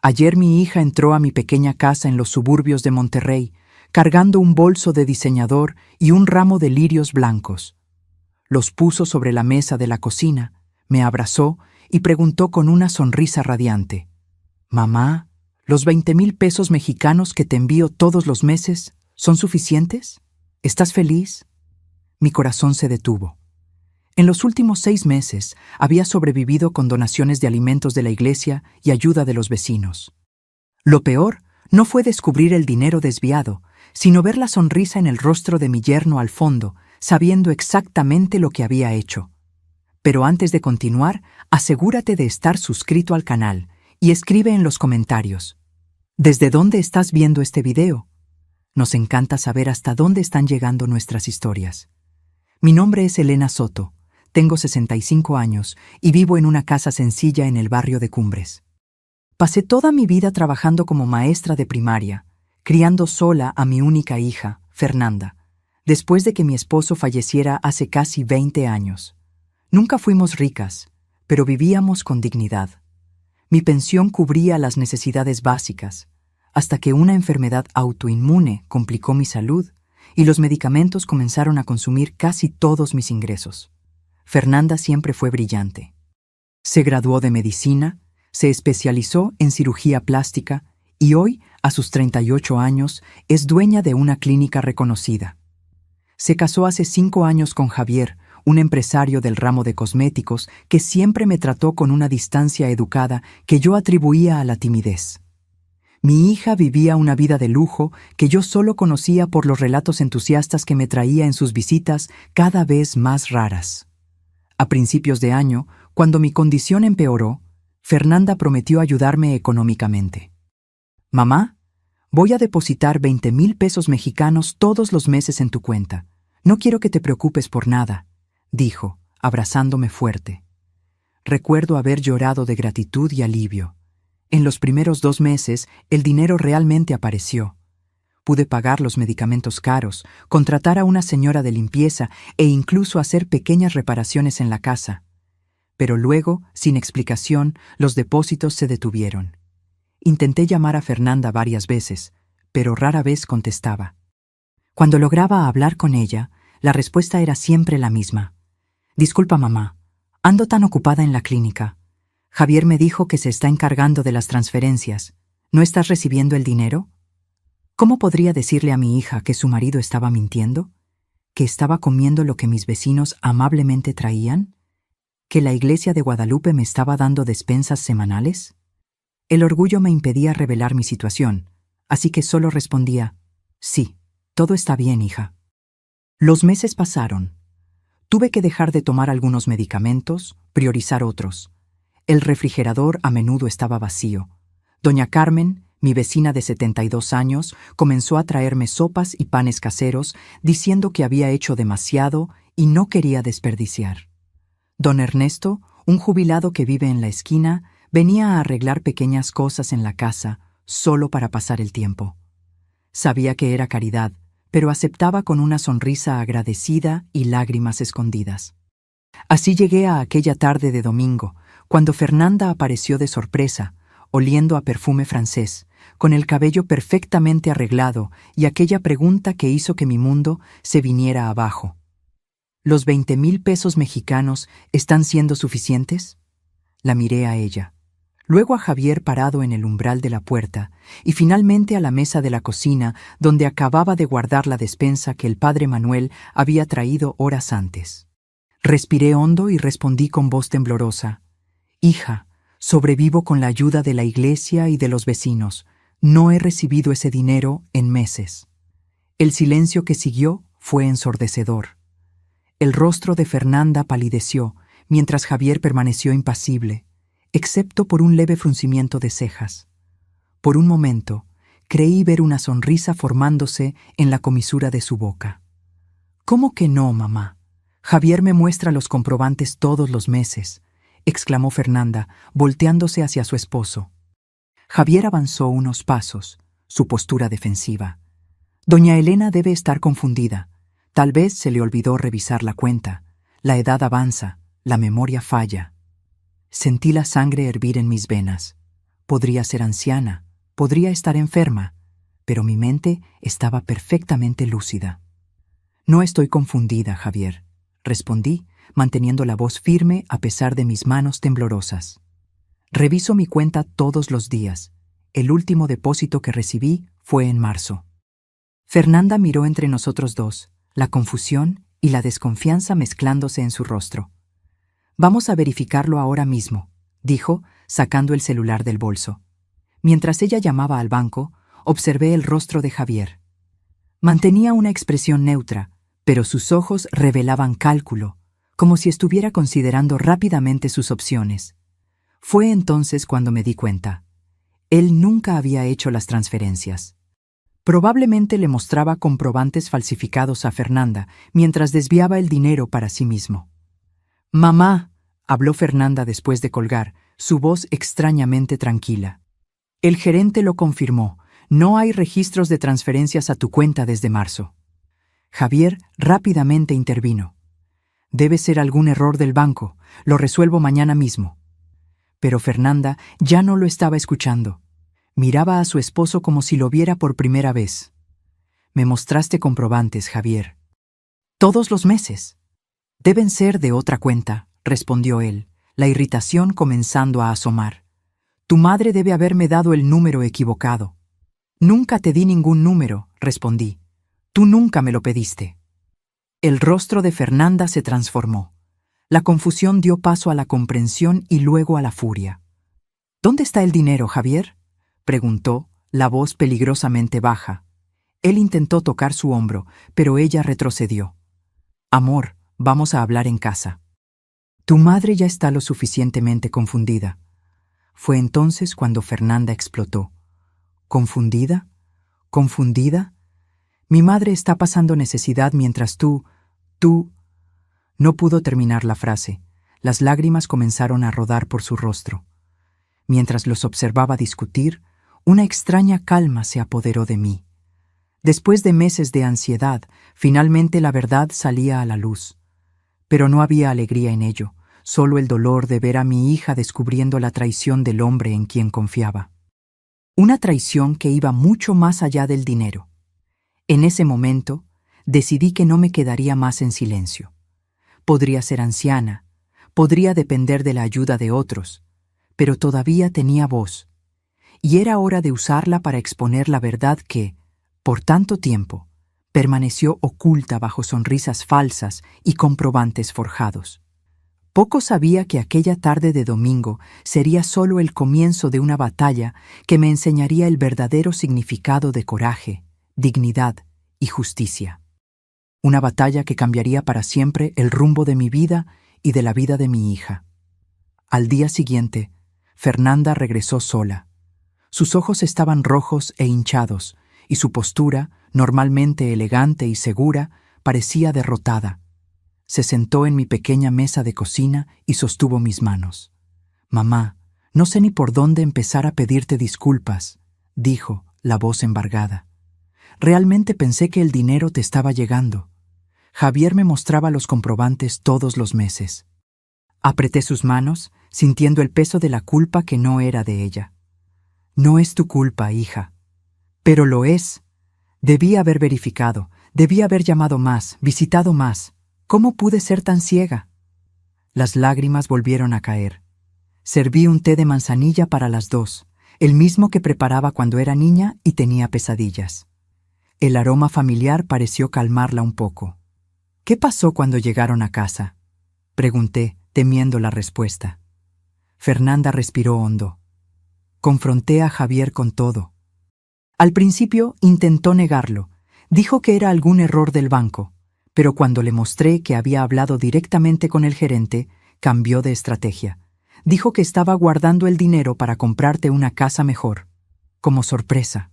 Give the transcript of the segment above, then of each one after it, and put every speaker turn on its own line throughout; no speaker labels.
Ayer mi hija entró a mi pequeña casa en los suburbios de Monterrey, cargando un bolso de diseñador y un ramo de lirios blancos. Los puso sobre la mesa de la cocina, me abrazó y preguntó con una sonrisa radiante: «Mamá, ¿los 20,000 pesos mexicanos que te envío todos los meses son suficientes? ¿Estás feliz?». Mi corazón se detuvo. En los últimos 6 meses había sobrevivido con donaciones de alimentos de la iglesia y ayuda de los vecinos. Lo peor no fue descubrir el dinero desviado, sino ver la sonrisa en el rostro de mi yerno al fondo, sabiendo exactamente lo que había hecho. Pero antes de continuar, asegúrate de estar suscrito al canal y escribe en los comentarios: ¿desde dónde estás viendo este video? Nos encanta saber hasta dónde están llegando nuestras historias. Mi nombre es Elena Soto, tengo 65 años y vivo en una casa sencilla en el barrio de Cumbres. Pasé toda mi vida trabajando como maestra de primaria, criando sola a mi única hija, Fernanda, después de que mi esposo falleciera hace casi 20 años. Nunca fuimos ricas, pero vivíamos con dignidad. Mi pensión cubría las necesidades básicas, hasta que una enfermedad autoinmune complicó mi salud y los medicamentos comenzaron a consumir casi todos mis ingresos. Fernanda siempre fue brillante. Se graduó de medicina, se especializó en cirugía plástica y hoy, a sus 38 años, es dueña de una clínica reconocida. Se casó hace 5 años con Javier, un empresario del ramo de cosméticos que siempre me trató con una distancia educada que yo atribuía a la timidez. Mi hija vivía una vida de lujo que yo solo conocía por los relatos entusiastas que me traía en sus visitas cada vez más raras. A principios de año, cuando mi condición empeoró, Fernanda prometió ayudarme económicamente. «Mamá, voy a depositar 20,000 pesos mexicanos todos los meses en tu cuenta. No quiero que te preocupes por nada», dijo, abrazándome fuerte. Recuerdo haber llorado de gratitud y alivio. En los primeros 2 meses, el dinero realmente apareció. Pude pagar los medicamentos caros, contratar a una señora de limpieza e incluso hacer pequeñas reparaciones en la casa. Pero luego, sin explicación, los depósitos se detuvieron. Intenté llamar a Fernanda varias veces, pero rara vez contestaba. Cuando lograba hablar con ella, la respuesta era siempre la misma: «Disculpa, mamá, ando tan ocupada en la clínica. Javier me dijo que se está encargando de las transferencias. ¿No estás recibiendo el dinero?». ¿Cómo podría decirle a mi hija que su marido estaba mintiendo? ¿Que estaba comiendo lo que mis vecinos amablemente traían? ¿Que la iglesia de Guadalupe me estaba dando despensas semanales? El orgullo me impedía revelar mi situación, así que solo respondía: «Sí, todo está bien, hija». Los meses pasaron. Tuve que dejar de tomar algunos medicamentos, priorizar otros. El refrigerador a menudo estaba vacío. Doña Carmen, mi vecina de 72 años, comenzó a traerme sopas y panes caseros, diciendo que había hecho demasiado y no quería desperdiciar. Don Ernesto, un jubilado que vive en la esquina, venía a arreglar pequeñas cosas en la casa, solo para pasar el tiempo. Sabía que era caridad, pero aceptaba con una sonrisa agradecida y lágrimas escondidas. Así llegué a aquella tarde de domingo, cuando Fernanda apareció de sorpresa, oliendo a perfume francés, con el cabello perfectamente arreglado y aquella pregunta que hizo que mi mundo se viniera abajo. ¿Los 20,000 pesos mexicanos están siendo suficientes? La miré a ella, luego a Javier parado en el umbral de la puerta y finalmente a la mesa de la cocina donde acababa de guardar la despensa que el padre Manuel había traído horas antes. Respiré hondo y respondí con voz temblorosa: «Hija, sobrevivo con la ayuda de la iglesia y de los vecinos. No he recibido ese dinero en meses». El silencio que siguió fue ensordecedor. El rostro de Fernanda palideció, mientras Javier permaneció impasible, excepto por un leve fruncimiento de cejas. Por un momento, creí ver una sonrisa formándose en la comisura de su boca. «¿Cómo que no, mamá? Javier me muestra los comprobantes todos los meses», exclamó Fernanda, volteándose hacia su esposo. Javier avanzó unos pasos, su postura defensiva. Doña Elena debe estar confundida. Tal vez se le olvidó revisar la cuenta. La edad avanza, la memoria falla. Sentí la sangre hervir en mis venas. Podría ser anciana, podría estar enferma, pero mi mente estaba perfectamente lúcida. No estoy confundida, Javier, respondí, manteniendo la voz firme a pesar de mis manos temblorosas. Reviso mi cuenta todos los días. El último depósito que recibí fue en marzo. Fernanda miró entre nosotros dos, la confusión y la desconfianza mezclándose en su rostro. Vamos a verificarlo ahora mismo, dijo, sacando el celular del bolso. Mientras ella llamaba al banco, observé el rostro de Javier. Mantenía una expresión neutra, pero sus ojos revelaban cálculo, como si estuviera considerando rápidamente sus opciones. Fue entonces cuando me di cuenta. Él nunca había hecho las transferencias. Probablemente le mostraba comprobantes falsificados a Fernanda mientras desviaba el dinero para sí mismo. «Mamá», habló Fernanda después de colgar, su voz extrañamente tranquila. El gerente lo confirmó. No hay registros de transferencias a tu cuenta desde marzo. Javier rápidamente intervino. Debe ser algún error del banco. Lo resuelvo mañana mismo. Pero Fernanda ya no lo estaba escuchando. Miraba a su esposo como si lo viera por primera vez. Me mostraste comprobantes, Javier. Todos los meses. Deben ser de otra cuenta, respondió él, la irritación comenzando a asomar. Tu madre debe haberme dado el número equivocado. Nunca te di ningún número, respondí. Tú nunca me lo pediste. El rostro de Fernanda se transformó. La confusión dio paso a la comprensión y luego a la furia. ¿Dónde está el dinero, Javier?, preguntó, la voz peligrosamente baja. Él intentó tocar su hombro, pero ella retrocedió. Amor, vamos a hablar en casa. Tu madre ya está lo suficientemente confundida. Fue entonces cuando Fernanda explotó. ¿Confundida? ¿Confundida? Mi madre está pasando necesidad mientras tú... No pudo terminar la frase. Las lágrimas comenzaron a rodar por su rostro. Mientras los observaba discutir, una extraña calma se apoderó de mí. Después de meses de ansiedad, finalmente la verdad salía a la luz. Pero no había alegría en ello, solo el dolor de ver a mi hija descubriendo la traición del hombre en quien confiaba. Una traición que iba mucho más allá del dinero. En ese momento, decidí que no me quedaría más en silencio. Podría ser anciana, podría depender de la ayuda de otros, pero todavía tenía voz. Y era hora de usarla para exponer la verdad que, por tanto tiempo, permaneció oculta bajo sonrisas falsas y comprobantes forjados. Poco sabía que aquella tarde de domingo sería solo el comienzo de una batalla que me enseñaría el verdadero significado de coraje, dignidad y justicia. Una batalla que cambiaría para siempre el rumbo de mi vida y de la vida de mi hija. Al día siguiente, Fernanda regresó sola. Sus ojos estaban rojos e hinchados, y su postura, normalmente elegante y segura, parecía derrotada. Se sentó en mi pequeña mesa de cocina y sostuvo mis manos. «Mamá, no sé ni por dónde empezar a pedirte disculpas», dijo, la voz embargada. «Realmente pensé que el dinero te estaba llegando. Javier me mostraba los comprobantes todos los meses». Apreté sus manos, sintiendo el peso de la culpa que no era de ella. «No es tu culpa, hija». «Pero lo es. Debí haber verificado, debí haber llamado más, visitado más. ¿Cómo pude ser tan ciega?». Las lágrimas volvieron a caer. Serví un té de manzanilla para las dos, el mismo que preparaba cuando era niña y tenía pesadillas. El aroma familiar pareció calmarla un poco. «¿Qué pasó cuando llegaron a casa?», pregunté, temiendo la respuesta. Fernanda respiró hondo. Confronté a Javier con todo. Al principio intentó negarlo. Dijo que era algún error del banco, pero cuando le mostré que había hablado directamente con el gerente, cambió de estrategia. Dijo que estaba guardando el dinero para comprarte una casa mejor, como sorpresa.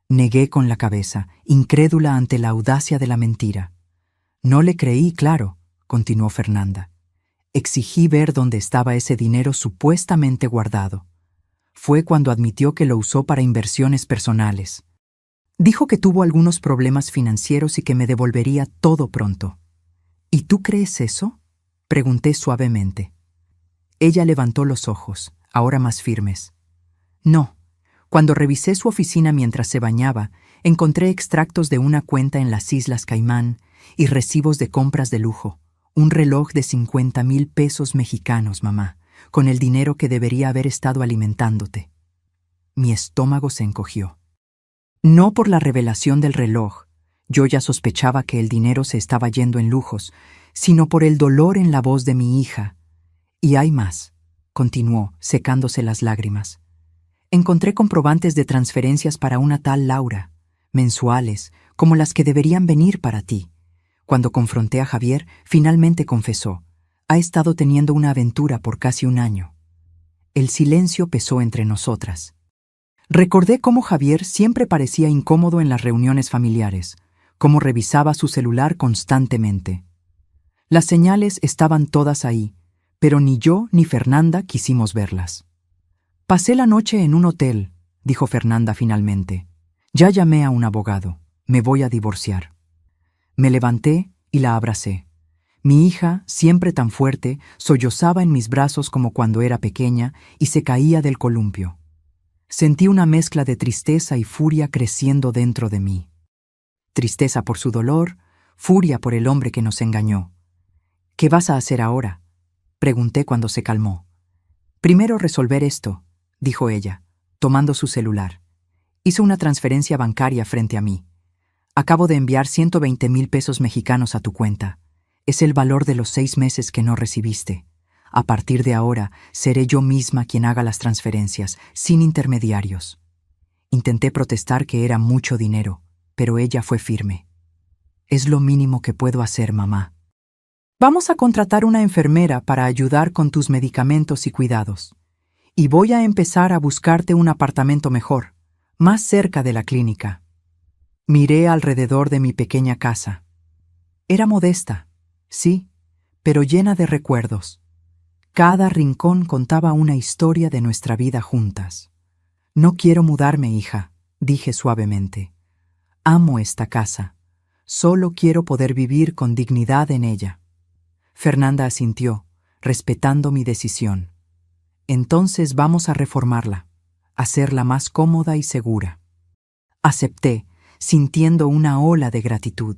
Negué con la cabeza, incrédula ante la audacia de la mentira. «No le creí, claro», continuó Fernanda. «Exigí ver dónde estaba ese dinero supuestamente guardado. Fue cuando admitió que lo usó para inversiones personales. Dijo que tuvo algunos problemas financieros y que me devolvería todo pronto». «¿Y tú crees eso?», pregunté suavemente. Ella levantó los ojos, ahora más firmes. No. Cuando revisé su oficina mientras se bañaba, encontré extractos de una cuenta en las Islas Caimán y recibos de compras de lujo. Un reloj de 50,000 pesos mexicanos, mamá, con el dinero que debería haber estado alimentándote. Mi estómago se encogió. No por la revelación del reloj, yo ya sospechaba que el dinero se estaba yendo en lujos, sino por el dolor en la voz de mi hija. Y hay más, continuó, secándose las lágrimas. Encontré comprobantes de transferencias para una tal Laura, mensuales, como las que deberían venir para ti. Cuando confronté a Javier, finalmente confesó. Ha estado teniendo una aventura por casi un año. El silencio pesó entre nosotras. Recordé cómo Javier siempre parecía incómodo en las reuniones familiares, cómo revisaba su celular constantemente. Las señales estaban todas ahí, pero ni yo ni Fernanda quisimos verlas. Pasé la noche en un hotel, dijo Fernanda finalmente. Ya llamé a un abogado. Me voy a divorciar. Me levanté y la abracé. Mi hija, siempre tan fuerte, sollozaba en mis brazos como cuando era pequeña y se caía del columpio. Sentí una mezcla de tristeza y furia creciendo dentro de mí. Tristeza por su dolor, furia por el hombre que nos engañó. ¿Qué vas a hacer ahora?, pregunté cuando se calmó. Primero resolver esto, dijo ella, tomando su celular. Hizo una transferencia bancaria frente a mí. Acabo de enviar 120,000 pesos mexicanos a tu cuenta. Es el valor de los 6 meses que no recibiste. A partir de ahora, seré yo misma quien haga las transferencias, sin intermediarios. Intenté protestar que era mucho dinero, pero ella fue firme. Es lo mínimo que puedo hacer, mamá. Vamos a contratar una enfermera para ayudar con tus medicamentos y cuidados. Y voy a empezar a buscarte un apartamento mejor, más cerca de la clínica. Miré alrededor de mi pequeña casa. Era modesta, sí, pero llena de recuerdos. Cada rincón contaba una historia de nuestra vida juntas. No quiero mudarme, hija, dije suavemente. Amo esta casa. Solo quiero poder vivir con dignidad en ella. Fernanda asintió, respetando mi decisión. Entonces vamos a reformarla, hacerla más cómoda y segura. Acepté, sintiendo una ola de gratitud.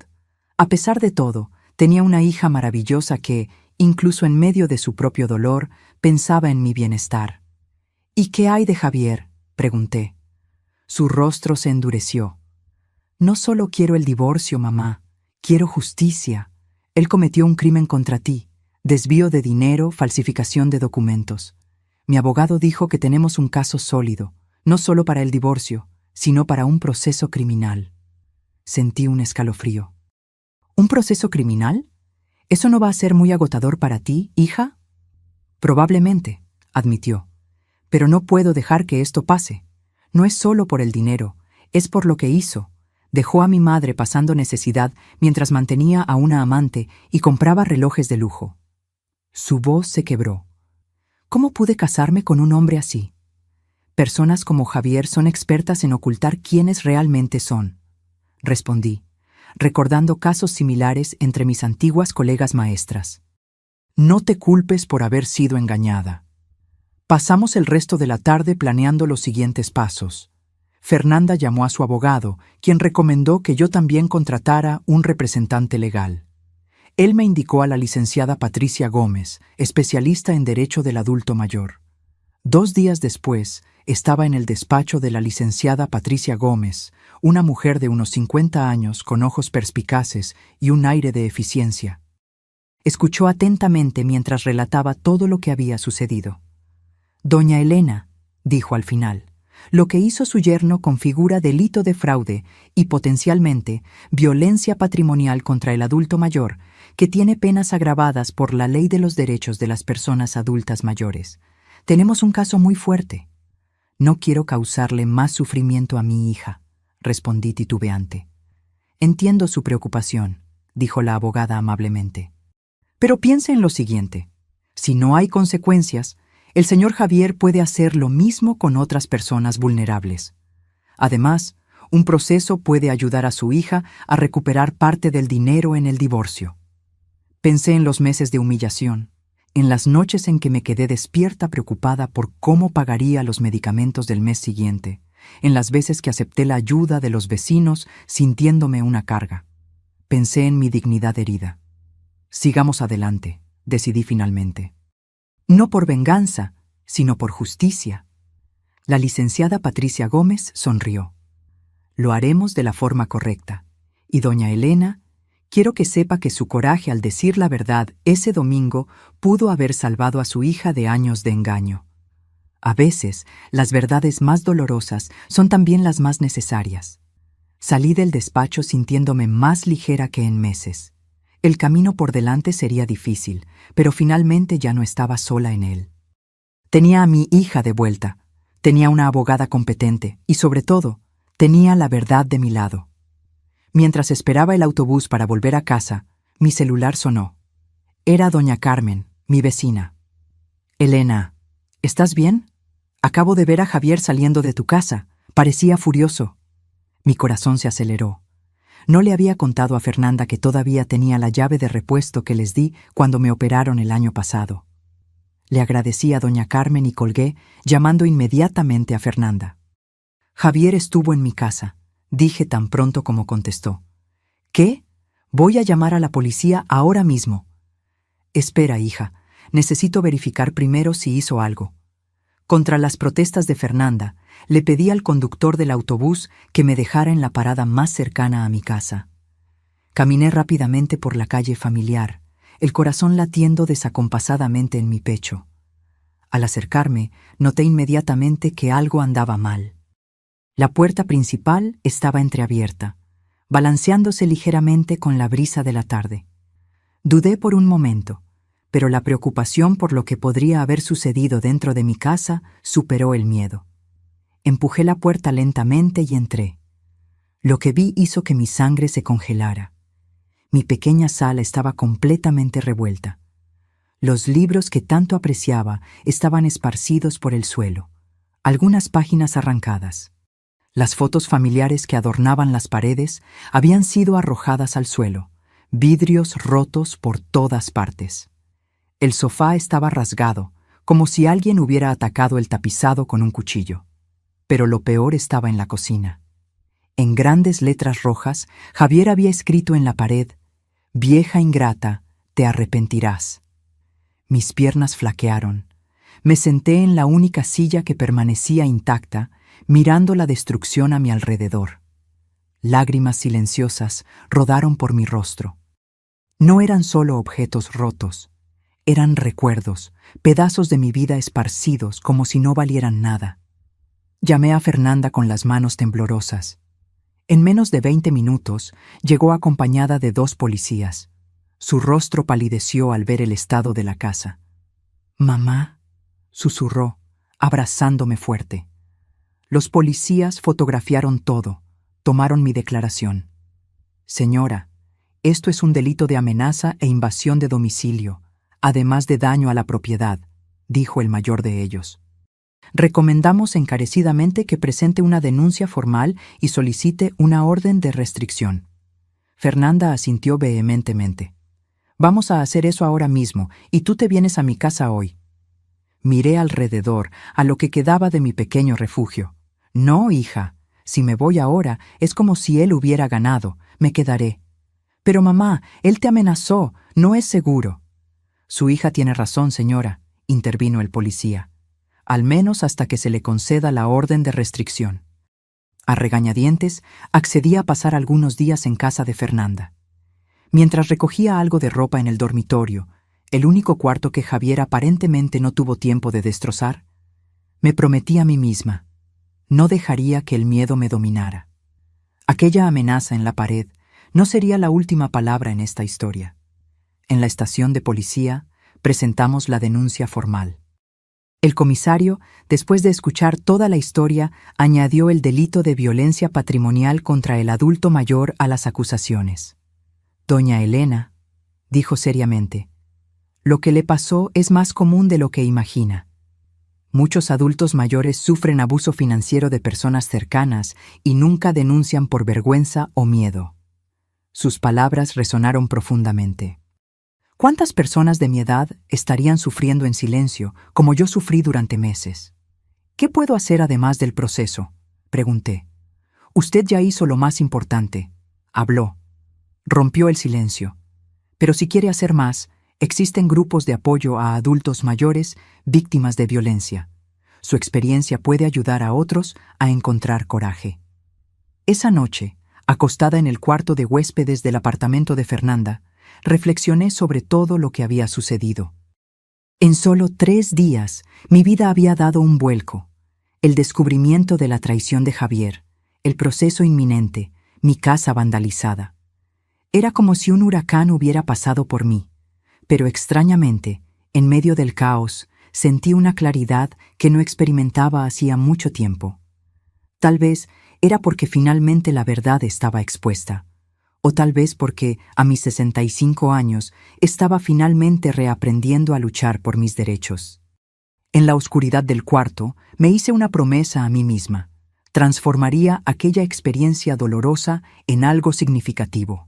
A pesar de todo, tenía una hija maravillosa que, incluso en medio de su propio dolor, pensaba en mi bienestar. ¿Y qué hay de Javier?, pregunté. Su rostro se endureció. No solo quiero el divorcio, mamá, quiero justicia. Él cometió un crimen contra ti, desvío de dinero, falsificación de documentos. Mi abogado dijo que tenemos un caso sólido, no solo para el divorcio, sino para un proceso criminal. Sentí un escalofrío. ¿Un proceso criminal? ¿Eso no va a ser muy agotador para ti, hija? Probablemente, admitió. Pero no puedo dejar que esto pase. No es solo por el dinero, es por lo que hizo. Dejó a mi madre pasando necesidad mientras mantenía a una amante y compraba relojes de lujo. Su voz se quebró. ¿Cómo pude casarme con un hombre así? Personas como Javier son expertas en ocultar quiénes realmente son, respondí, recordando casos similares entre mis antiguas colegas maestras. No te culpes por haber sido engañada. Pasamos el resto de la tarde planeando los siguientes pasos. Fernanda llamó a su abogado, quien recomendó que yo también contratara un representante legal. Él me indicó a la licenciada Patricia Gómez, especialista en Derecho del Adulto Mayor. 2 días después, estaba en el despacho de la licenciada Patricia Gómez, una mujer de unos 50 años con ojos perspicaces y un aire de eficiencia. Escuchó atentamente mientras relataba todo lo que había sucedido. Doña Elena, dijo al final, lo que hizo su yerno configura delito de fraude y potencialmente violencia patrimonial contra el adulto mayor, que tiene penas agravadas por la Ley de los Derechos de las Personas Adultas Mayores. Tenemos un caso muy fuerte. No quiero causarle más sufrimiento a mi hija, respondí titubeante. Entiendo su preocupación, dijo la abogada amablemente. Pero piense en lo siguiente. Si no hay consecuencias, el señor Javier puede hacer lo mismo con otras personas vulnerables. Además, un proceso puede ayudar a su hija a recuperar parte del dinero en el divorcio. Pensé en los meses de humillación, En las noches en que me quedé despierta preocupada por cómo pagaría los medicamentos del mes siguiente, en las veces que acepté la ayuda de los vecinos sintiéndome una carga. Pensé en mi dignidad herida. Sigamos adelante, decidí finalmente. No por venganza, sino por justicia. La licenciada Patricia Gómez sonrió. Lo haremos de la forma correcta. Y doña Elena, quiero que sepa que su coraje al decir la verdad ese domingo pudo haber salvado a su hija de años de engaño. A veces, las verdades más dolorosas son también las más necesarias. Salí del despacho sintiéndome más ligera que en meses. El camino por delante sería difícil, pero finalmente ya no estaba sola en él. Tenía a mi hija de vuelta, tenía una abogada competente y, sobre todo, tenía la verdad de mi lado. Mientras esperaba el autobús para volver a casa, mi celular sonó. Era doña Carmen, mi vecina. Elena, ¿estás bien? Acabo de ver a Javier saliendo de tu casa. Parecía furioso. Mi corazón se aceleró. No le había contado a Fernanda que todavía tenía la llave de repuesto que les di cuando me operaron el año pasado. Le agradecí a doña Carmen y colgué, llamando inmediatamente a Fernanda. Javier estuvo en mi casa, dije tan pronto como contestó. ¿Qué? Voy a llamar a la policía ahora mismo. Espera, hija, necesito verificar primero si hizo algo. Contra las protestas de Fernanda, le pedí al conductor del autobús que me dejara en la parada más cercana a mi casa. Caminé rápidamente por la calle familiar, el corazón latiendo desacompasadamente en mi pecho. Al acercarme, noté inmediatamente que algo andaba mal. La puerta principal estaba entreabierta, balanceándose ligeramente con la brisa de la tarde. Dudé por un momento, pero la preocupación por lo que podría haber sucedido dentro de mi casa superó el miedo. Empujé la puerta lentamente y entré. Lo que vi hizo que mi sangre se congelara. Mi pequeña sala estaba completamente revuelta. Los libros que tanto apreciaba estaban esparcidos por el suelo, algunas páginas arrancadas. Las fotos familiares que adornaban las paredes habían sido arrojadas al suelo, vidrios rotos por todas partes. El sofá estaba rasgado, como si alguien hubiera atacado el tapizado con un cuchillo. Pero lo peor estaba en la cocina. En grandes letras rojas, Javier había escrito en la pared: «Vieja ingrata, te arrepentirás». Mis piernas flaquearon. Me senté en la única silla que permanecía intacta, mirando la destrucción a mi alrededor. Lágrimas silenciosas rodaron por mi rostro. No eran solo objetos rotos. Eran recuerdos, pedazos de mi vida esparcidos como si no valieran nada. Llamé a Fernanda con las manos temblorosas. En menos de 20 minutos llegó acompañada de 2 policías. Su rostro palideció al ver el estado de la casa. «Mamá», susurró, abrazándome fuerte. Los policías fotografiaron todo, tomaron mi declaración. «Señora, esto es un delito de amenaza e invasión de domicilio, además de daño a la propiedad», dijo el mayor de ellos. «Recomendamos encarecidamente que presente una denuncia formal y solicite una orden de restricción». Fernanda asintió vehementemente. «Vamos a hacer eso ahora mismo, y tú te vienes a mi casa hoy». Miré alrededor, a lo que quedaba de mi pequeño refugio. «No, hija, si me voy ahora, es como si él hubiera ganado, me quedaré». «Pero mamá, él te amenazó, no es seguro». «Su hija tiene razón, señora», intervino el policía. «Al menos hasta que se le conceda la orden de restricción». A regañadientes, accedí a pasar algunos días en casa de Fernanda. Mientras recogía algo de ropa en el dormitorio, el único cuarto que Javier aparentemente no tuvo tiempo de destrozar, me prometí a mí misma: no dejaría que el miedo me dominara. Aquella amenaza en la pared no sería la última palabra en esta historia. En la estación de policía presentamos la denuncia formal. El comisario, después de escuchar toda la historia, añadió el delito de violencia patrimonial contra el adulto mayor a las acusaciones. «Doña Elena», dijo seriamente, «lo que le pasó es más común de lo que imagina. Muchos adultos mayores sufren abuso financiero de personas cercanas y nunca denuncian por vergüenza o miedo». Sus palabras resonaron profundamente. ¿Cuántas personas de mi edad estarían sufriendo en silencio como yo sufrí durante meses? ¿Qué puedo hacer además del proceso?, pregunté. Usted ya hizo lo más importante. Habló. Rompió el silencio. Pero si quiere hacer más, existen grupos de apoyo a adultos mayores víctimas de violencia. Su experiencia puede ayudar a otros a encontrar coraje. Esa noche, acostada en el cuarto de huéspedes del apartamento de Fernanda, reflexioné sobre todo lo que había sucedido. En solo 3 días, mi vida había dado un vuelco. El descubrimiento de la traición de Javier, el proceso inminente, mi casa vandalizada. Era como si un huracán hubiera pasado por mí, pero extrañamente, en medio del caos, sentí una claridad que no experimentaba hacía mucho tiempo. Tal vez era porque finalmente la verdad estaba expuesta, o tal vez porque, a mis 65 años, estaba finalmente reaprendiendo a luchar por mis derechos. En la oscuridad del cuarto, me hice una promesa a mí misma. Transformaría aquella experiencia dolorosa en algo significativo.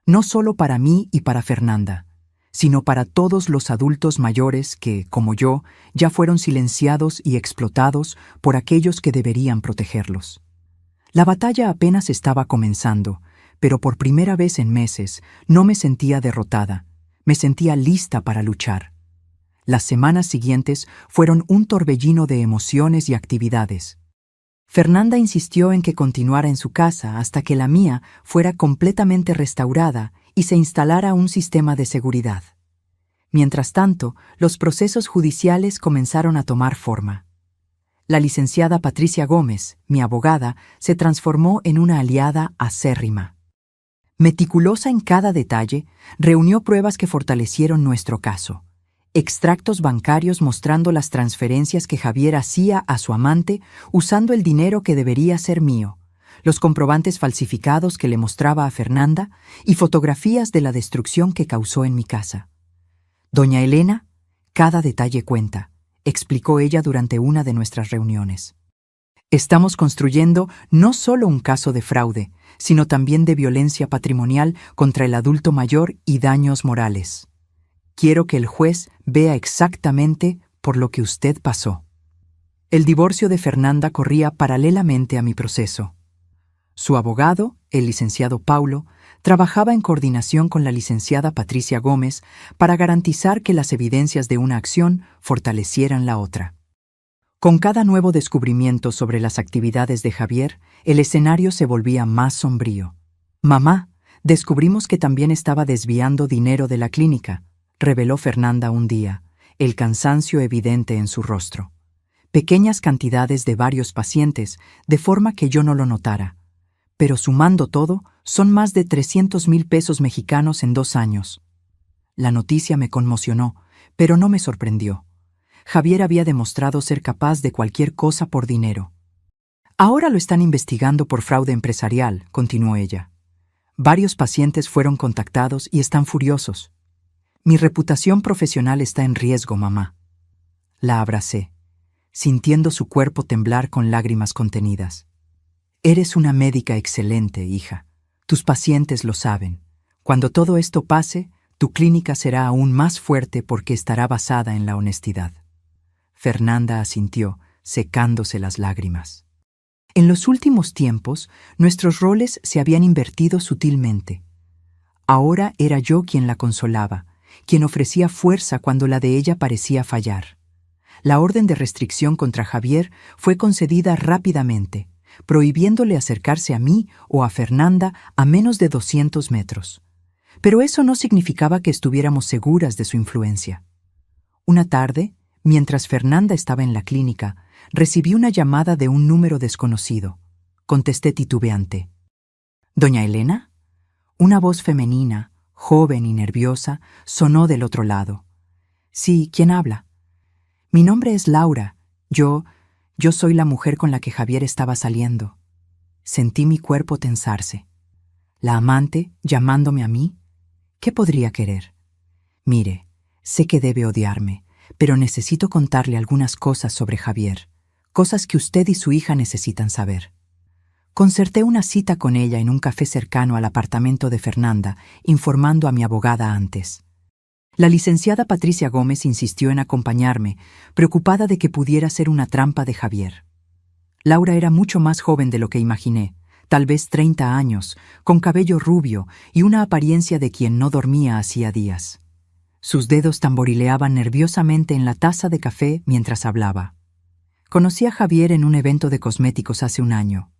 No solo para mí y para Fernanda, sino para todos los adultos mayores que, como yo, ya fueron silenciados y explotados por aquellos que deberían protegerlos. La batalla apenas estaba comenzando, pero por primera vez en meses no me sentía derrotada, me sentía lista para luchar. Las semanas siguientes fueron un torbellino de emociones y actividades. Fernanda insistió en que continuara en su casa hasta que la mía fuera completamente restaurada y se instalara un sistema de seguridad. Mientras tanto, los procesos judiciales comenzaron a tomar forma. La licenciada Patricia Gómez, mi abogada, se transformó en una aliada acérrima. Meticulosa en cada detalle, reunió pruebas que fortalecieron nuestro caso. Extractos bancarios mostrando las transferencias que Javier hacía a su amante usando el dinero que debería ser mío, los comprobantes falsificados que le mostraba a Fernanda y fotografías de la destrucción que causó en mi casa. Doña Elena, cada detalle cuenta, explicó ella durante una de nuestras reuniones. Estamos construyendo no solo un caso de fraude, sino también de violencia patrimonial contra el adulto mayor y daños morales. Quiero que el juez vea exactamente por lo que usted pasó. El divorcio de Fernanda corría paralelamente a mi proceso. Su abogado, el licenciado Paulo, trabajaba en coordinación con la licenciada Patricia Gómez para garantizar que las evidencias de una acción fortalecieran la otra. Con cada nuevo descubrimiento sobre las actividades de Javier, el escenario se volvía más sombrío. Mamá, descubrimos que también estaba desviando dinero de la clínica, reveló Fernanda un día, el cansancio evidente en su rostro. Pequeñas cantidades de varios pacientes, de forma que yo no lo notara. Pero sumando todo, son más de 300,000 pesos mexicanos en 2 años. La noticia me conmocionó, pero no me sorprendió. Javier había demostrado ser capaz de cualquier cosa por dinero. Ahora lo están investigando por fraude empresarial, continuó ella. Varios pacientes fueron contactados y están furiosos. Mi reputación profesional está en riesgo, mamá. La abracé, sintiendo su cuerpo temblar con lágrimas contenidas. Eres una médica excelente, hija. Tus pacientes lo saben. Cuando todo esto pase, tu clínica será aún más fuerte porque estará basada en la honestidad. Fernanda asintió, secándose las lágrimas. En los últimos tiempos, nuestros roles se habían invertido sutilmente. Ahora era yo quien la consolaba, quien ofrecía fuerza cuando la de ella parecía fallar. La orden de restricción contra Javier fue concedida rápidamente, prohibiéndole acercarse a mí o a Fernanda a menos de 200 metros. Pero eso no significaba que estuviéramos seguras de su influencia. Una tarde, mientras Fernanda estaba en la clínica, recibí una llamada de un número desconocido. Contesté titubeante. ¿Doña Elena? Una voz femenina, joven y nerviosa, sonó del otro lado. Sí, ¿quién habla? Mi nombre es Laura. Yo soy la mujer con la que Javier estaba saliendo. Sentí mi cuerpo tensarse. ¿La amante llamándome a mí? ¿Qué podría querer? Mire, sé que debe odiarme, pero necesito contarle algunas cosas sobre Javier, cosas que usted y su hija necesitan saber. Concerté una cita con ella en un café cercano al apartamento de Fernanda, informando a mi abogada antes. La licenciada Patricia Gómez insistió en acompañarme, preocupada de que pudiera ser una trampa de Javier. Laura era mucho más joven de lo que imaginé, tal vez 30 años, con cabello rubio y una apariencia de quien no dormía hacía días. Sus dedos tamborileaban nerviosamente en la taza de café mientras hablaba. Conocí a Javier en un evento de cosméticos hace un año.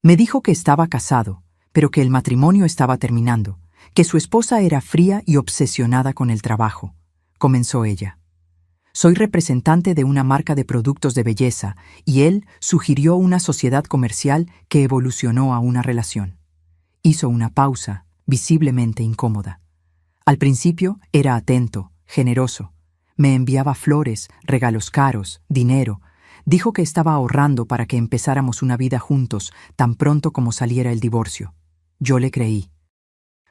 Me dijo que estaba casado, pero que el matrimonio estaba terminando, que su esposa era fría y obsesionada con el trabajo, comenzó ella. Soy representante de una marca de productos de belleza y él sugirió una sociedad comercial que evolucionó a una relación. Hizo una pausa, visiblemente incómoda. Al principio era atento, generoso. Me enviaba flores, regalos caros, dinero. Dijo que estaba ahorrando para que empezáramos una vida juntos tan pronto como saliera el divorcio. Yo le creí.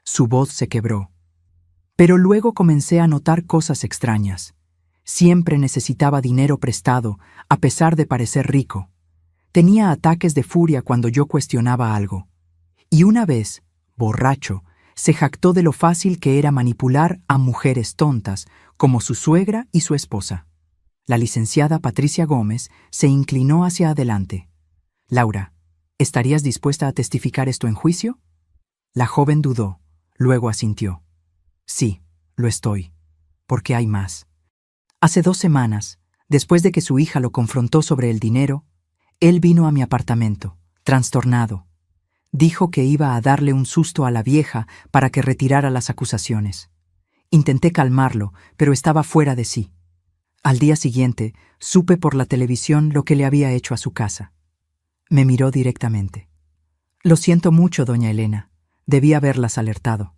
Su voz se quebró. Pero luego comencé a notar cosas extrañas. Siempre necesitaba dinero prestado, a pesar de parecer rico. Tenía ataques de furia cuando yo cuestionaba algo. Y una vez, borracho, se jactó de lo fácil que era manipular a mujeres tontas, como su suegra y su esposa. La licenciada Patricia Gómez se inclinó hacia adelante. Laura, ¿estarías dispuesta a testificar esto en juicio? La joven dudó, luego asintió. Sí, lo estoy. Porque hay más. Hace 2 semanas, después de que su hija lo confrontó sobre el dinero, él vino a mi apartamento, trastornado. Dijo que iba a darle un susto a la vieja para que retirara las acusaciones. Intenté calmarlo, pero estaba fuera de sí. Al día siguiente, supe por la televisión lo que le había hecho a su casa. Me miró directamente. Lo siento mucho, doña Elena. Debí haberlas alertado.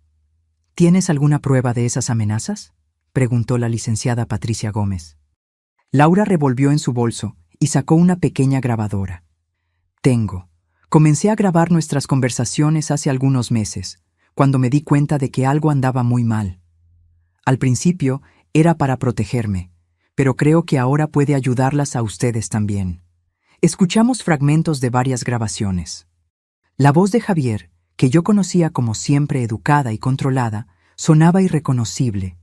¿Tienes alguna prueba de esas amenazas?, preguntó la licenciada Patricia Gómez. Laura revolvió en su bolso y sacó una pequeña grabadora. Tengo. Comencé a grabar nuestras conversaciones hace algunos meses, cuando me di cuenta de que algo andaba muy mal. Al principio era para protegerme, pero creo que ahora puede ayudarlas a ustedes también. Escuchamos fragmentos de varias grabaciones. La voz de Javier, que yo conocía como siempre educada y controlada, sonaba irreconocible,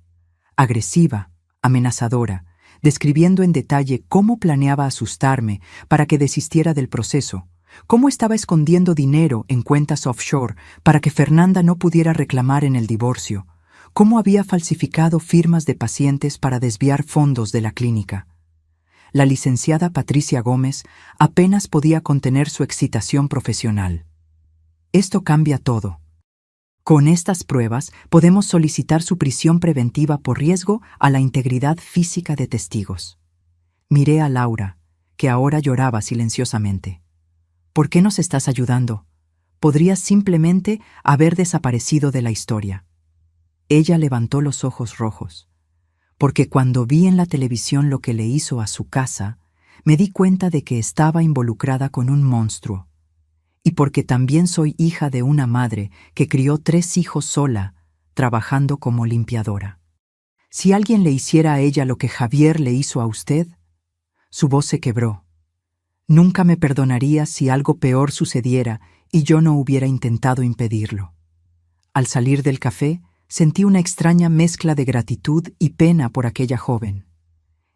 agresiva, amenazadora, describiendo en detalle cómo planeaba asustarme para que desistiera del proceso, cómo estaba escondiendo dinero en cuentas offshore para que Fernanda no pudiera reclamar en el divorcio, cómo había falsificado firmas de pacientes para desviar fondos de la clínica. La licenciada Patricia Gómez apenas podía contener su excitación profesional. Esto cambia todo. Con estas pruebas podemos solicitar su prisión preventiva por riesgo a la integridad física de testigos. Miré a Laura, que ahora lloraba silenciosamente. ¿Por qué nos estás ayudando? Podrías simplemente haber desaparecido de la historia. Ella levantó los ojos rojos. Porque cuando vi en la televisión lo que le hizo a su casa, me di cuenta de que estaba involucrada con un monstruo. Y porque también soy hija de una madre que crió 3 hijos sola, trabajando como limpiadora. Si alguien le hiciera a ella lo que Javier le hizo a usted, su voz se quebró. Nunca me perdonaría si algo peor sucediera y yo no hubiera intentado impedirlo. Al salir del café, sentí una extraña mezcla de gratitud y pena por aquella joven.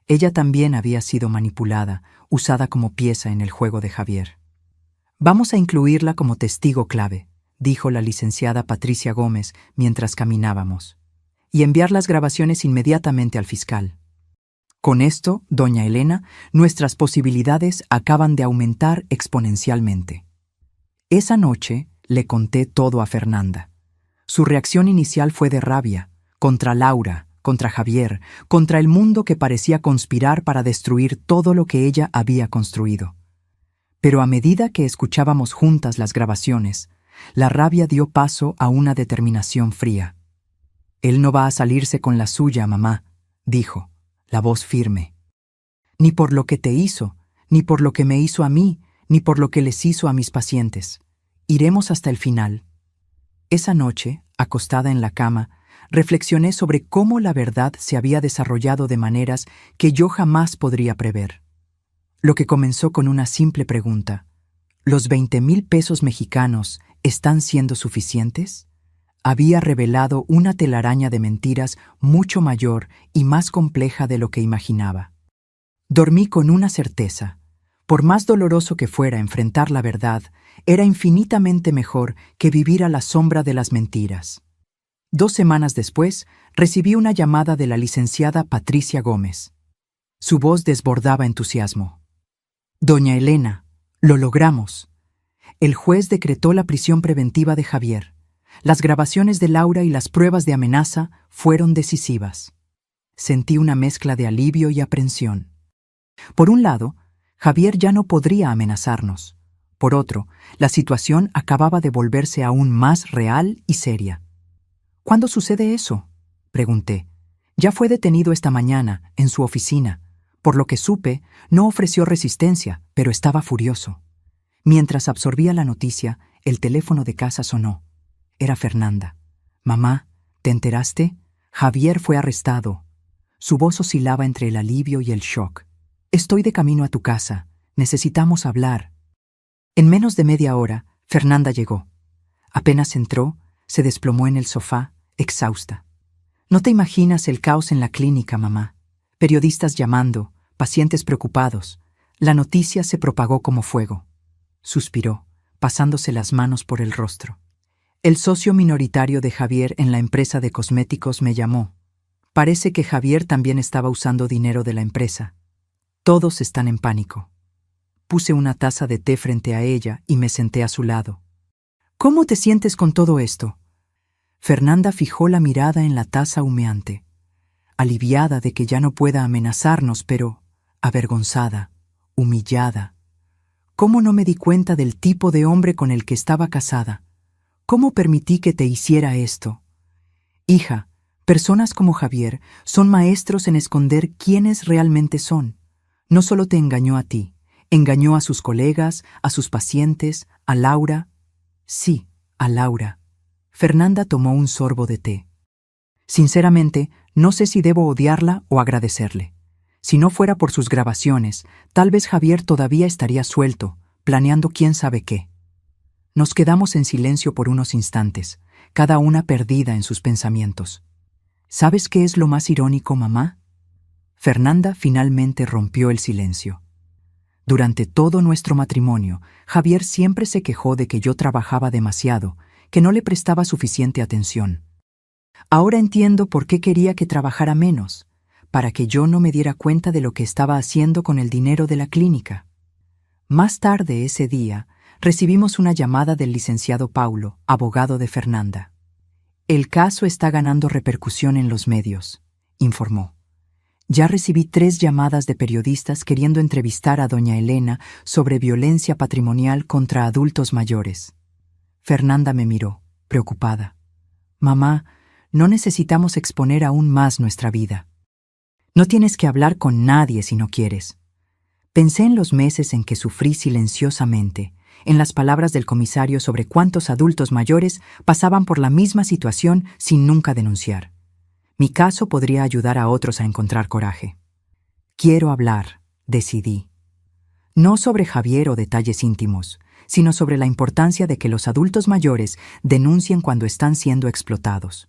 Ella también había sido manipulada, usada como pieza en el juego de Javier. Vamos a incluirla como testigo clave, dijo la licenciada Patricia Gómez mientras caminábamos, y enviar las grabaciones inmediatamente al fiscal. Con esto, doña Elena, nuestras posibilidades acaban de aumentar exponencialmente. Esa noche le conté todo a Fernanda. Su reacción inicial fue de rabia, contra Laura, contra Javier, contra el mundo que parecía conspirar para destruir todo lo que ella había construido. Pero a medida que escuchábamos juntas las grabaciones, la rabia dio paso a una determinación fría. «Él no va a salirse con la suya, mamá», dijo, la voz firme. «Ni por lo que te hizo, ni por lo que me hizo a mí, ni por lo que les hizo a mis pacientes. Iremos hasta el final». Esa noche, acostada en la cama, reflexioné sobre cómo la verdad se había desarrollado de maneras que yo jamás podría prever. Lo que comenzó con una simple pregunta: ¿los 20,000 pesos mexicanos están siendo suficientes?, había revelado una telaraña de mentiras mucho mayor y más compleja de lo que imaginaba. Dormí con una certeza. Por más doloroso que fuera enfrentar la verdad, era infinitamente mejor que vivir a la sombra de las mentiras. 2 semanas después, recibí una llamada de la licenciada Patricia Gómez. Su voz desbordaba entusiasmo. «Doña Elena, lo logramos. El juez decretó la prisión preventiva de Javier. Las grabaciones de Laura y las pruebas de amenaza fueron decisivas». Sentí una mezcla de alivio y aprensión. Por un lado, Javier ya no podría amenazarnos. Por otro, la situación acababa de volverse aún más real y seria. «¿Cuándo sucede eso?», pregunté. «Ya fue detenido esta mañana, en su oficina. Por lo que supe, no ofreció resistencia, pero estaba furioso». Mientras absorbía la noticia, el teléfono de casa sonó. Era Fernanda. «Mamá, ¿te enteraste? Javier fue arrestado». Su voz oscilaba entre el alivio y el shock. «Estoy de camino a tu casa. Necesitamos hablar». En menos de media hora, Fernanda llegó. Apenas entró, se desplomó en el sofá, exhausta. «No te imaginas el caos en la clínica, mamá. Periodistas llamando, pacientes preocupados. La noticia se propagó como fuego». Suspiró, pasándose las manos por el rostro. «El socio minoritario de Javier en la empresa de cosméticos me llamó. Parece que Javier también estaba usando dinero de la empresa. Todos están en pánico». Puse una taza de té frente a ella y me senté a su lado. «¿Cómo te sientes con todo esto?». Fernanda fijó la mirada en la taza humeante, aliviada de que ya no pueda amenazarnos, pero avergonzada, humillada. ¿Cómo no me di cuenta del tipo de hombre con el que estaba casada? ¿Cómo permití que te hiciera esto? Hija, personas como Javier son maestros en esconder quiénes realmente son. No solo te engañó a ti, engañó a sus colegas, a sus pacientes, a Laura. Sí, a Laura». Fernanda tomó un sorbo de té. «Sinceramente, no sé si debo odiarla o agradecerle. Si no fuera por sus grabaciones, tal vez Javier todavía estaría suelto, planeando quién sabe qué». Nos quedamos en silencio por unos instantes, cada una perdida en sus pensamientos. «¿Sabes qué es lo más irónico, mamá?». Fernanda finalmente rompió el silencio. «Durante todo nuestro matrimonio, Javier siempre se quejó de que yo trabajaba demasiado, que no le prestaba suficiente atención. Ahora entiendo por qué quería que trabajara menos, para que yo no me diera cuenta de lo que estaba haciendo con el dinero de la clínica». Más tarde ese día, recibimos una llamada del licenciado Paulo, abogado de Fernanda. «El caso está ganando repercusión en los medios», informó. «Ya recibí 3 llamadas de periodistas queriendo entrevistar a doña Elena sobre violencia patrimonial contra adultos mayores». Fernanda me miró, preocupada. «Mamá, no necesitamos exponer aún más nuestra vida. No tienes que hablar con nadie si no quieres». Pensé en los meses en que sufrí silenciosamente, en las palabras del comisario sobre cuántos adultos mayores pasaban por la misma situación sin nunca denunciar. Mi caso podría ayudar a otros a encontrar coraje. «Quiero hablar», decidí. No sobre Javier o detalles íntimos, sino sobre la importancia de que los adultos mayores denuncien cuando están siendo explotados.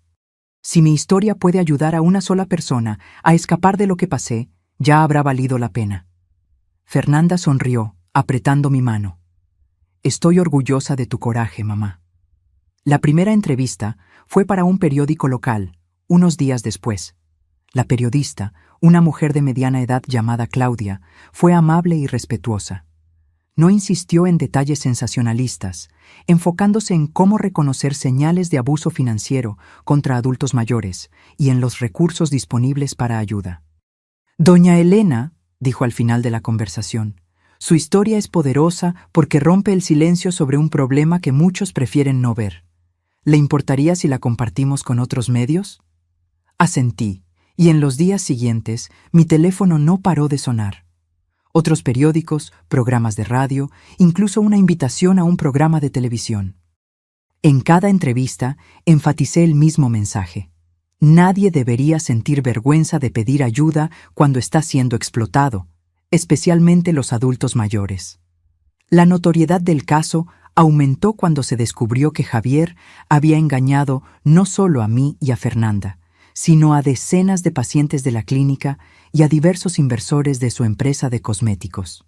Si mi historia puede ayudar a una sola persona a escapar de lo que pasé, ya habrá valido la pena. Fernanda sonrió, apretando mi mano. «Estoy orgullosa de tu coraje, mamá». La primera entrevista fue para un periódico local, unos días después. La periodista, una mujer de mediana edad llamada Claudia, fue amable y respetuosa. No insistió en detalles sensacionalistas, enfocándose en cómo reconocer señales de abuso financiero contra adultos mayores y en los recursos disponibles para ayuda. «Doña Elena», dijo al final de la conversación, «su historia es poderosa porque rompe el silencio sobre un problema que muchos prefieren no ver. ¿Le importaría si la compartimos con otros medios?». Asentí, y en los días siguientes mi teléfono no paró de sonar. Otros periódicos, programas de radio, incluso una invitación a un programa de televisión. En cada entrevista enfaticé el mismo mensaje. Nadie debería sentir vergüenza de pedir ayuda cuando está siendo explotado, especialmente los adultos mayores. La notoriedad del caso aumentó cuando se descubrió que Javier había engañado no solo a mí y a Fernanda, sino a decenas de pacientes de la clínica y a diversos inversores de su empresa de cosméticos.